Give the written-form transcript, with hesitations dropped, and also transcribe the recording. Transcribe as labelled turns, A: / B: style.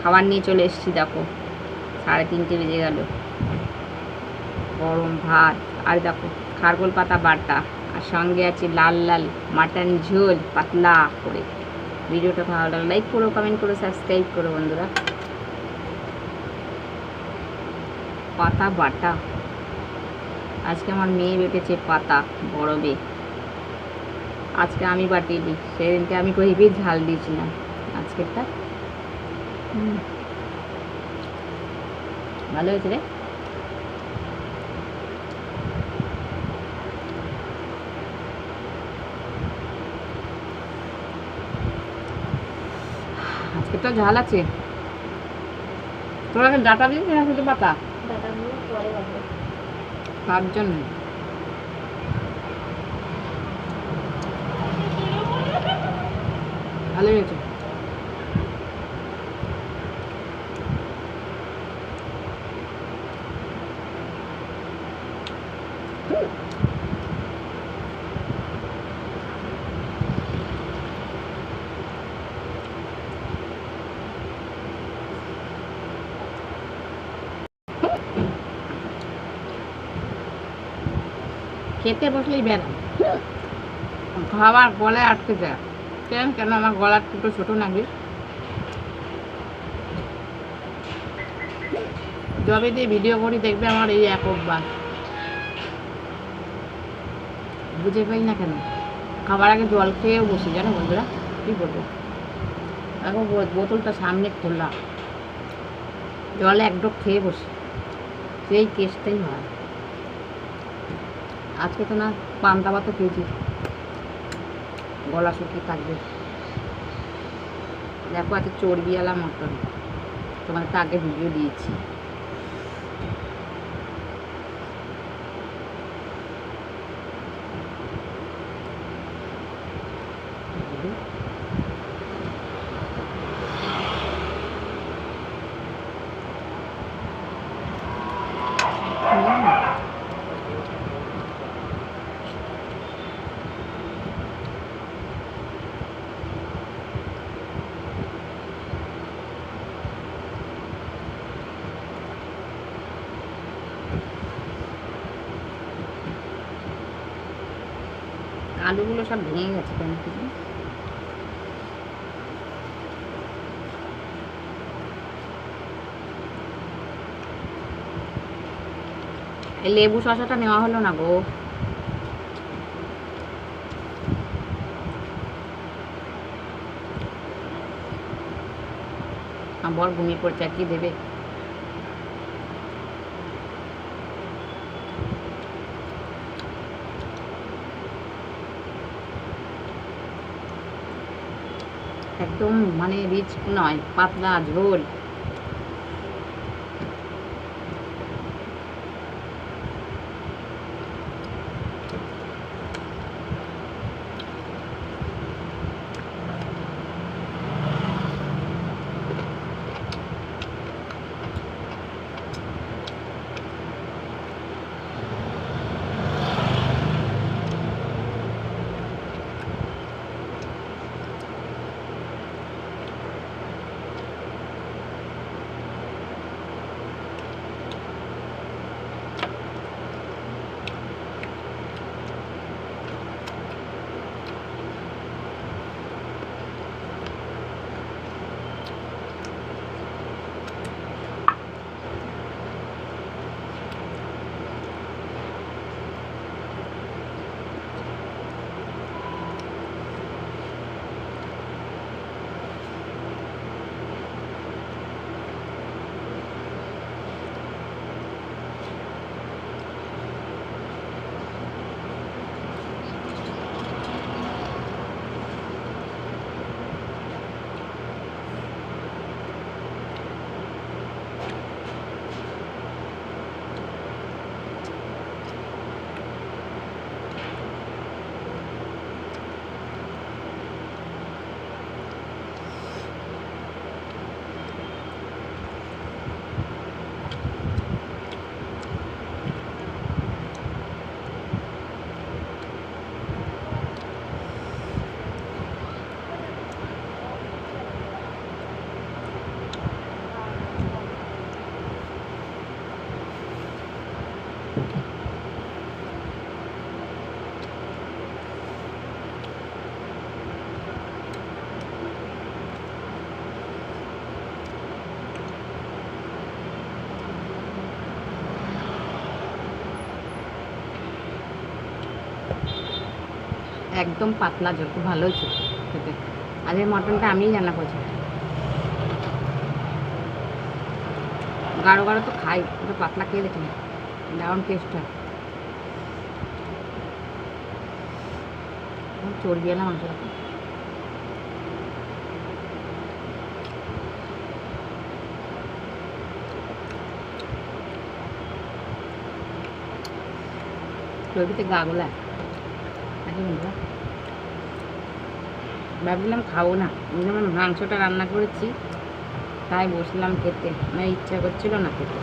A: খাবার নিয়ে চলে এসেছি, দেখো 3:30 বেজে গেল। গরম ভাত, আর দেখো খারগোল পাতা বাটা, আর সঙ্গে আছে লাল লাল মাটন ঝোল পাতলা করে। ভিডিওটা ভালো লাগলে লাইক করো, কমেন্ট করো, সাবস্ক্রাইব করো বন্ধুরা। পাতা বাটা, আজকে আমার মেয়ে বেটেছে পাতা, বড় মেয়ে। আজকে আমি বাটিনি, সেদিনকে আমি হেভি ঝাল দিয়েছিলাম। আজকেরটা ভালো হয়েছে রে। আজকে তো ঝাল আছে। তোরা ডাটা দিয়েছিস না শুধু পাতা? তার জন্য ভালো হয়েছে। খেতে বসলেই বেড়া, খাবার গলায় আটকে যায়। কেন আমার গলার টুকরো ছোটো নাকি? যবে দিয়ে ভিডিও করি দেখবে আমার এই এক অভ্যাস, বুঝে পাই না কেন। খাবার আগে জল খেয়েও বসি, জানো বন্ধুরা, কী বলবো। এখন বোতলটা সামনে খোলা, জলে এক ডোক খেয়ে বসি, সেই টেস্টটাই হয়। আজকে তো না পান্তা ভাতও খেয়েছি, গলা শুকিয়ে থাকবে। দেখো আজকে চর্বিওয়ালা মটন, তোমাদের তো আগে ভিডিও দিয়েছি। আলুগুলো সব ভেঙে গেছে কেন কিছু। এই লেবু শশাটা নেওয়া হলো না গো। আমার ঘুমিয়ে পড়ছে, আর কি দেবে। একদম মানে রিচ নয়, পাতলা ঝোল। একদম পাতলা ঝোল, খুব ভালো হয়েছে খেতে। আজ এই মটনটা আমিই রান্না করেছি। গাঢ় গাঢ় তো খাই, ওটা পাতলা খেয়ে দেখি, দারুণ টেস্ট হয়। চর্বি এলাম মাংসটা, চর্বিতে গা গোলায়। আচ্ছা বন্ধুরা, ভাবছিলাম খাবো না, যেমন মাংসটা রান্না করেছি তাই বসলাম খেতে, আমার ইচ্ছা করছিল না খেতে।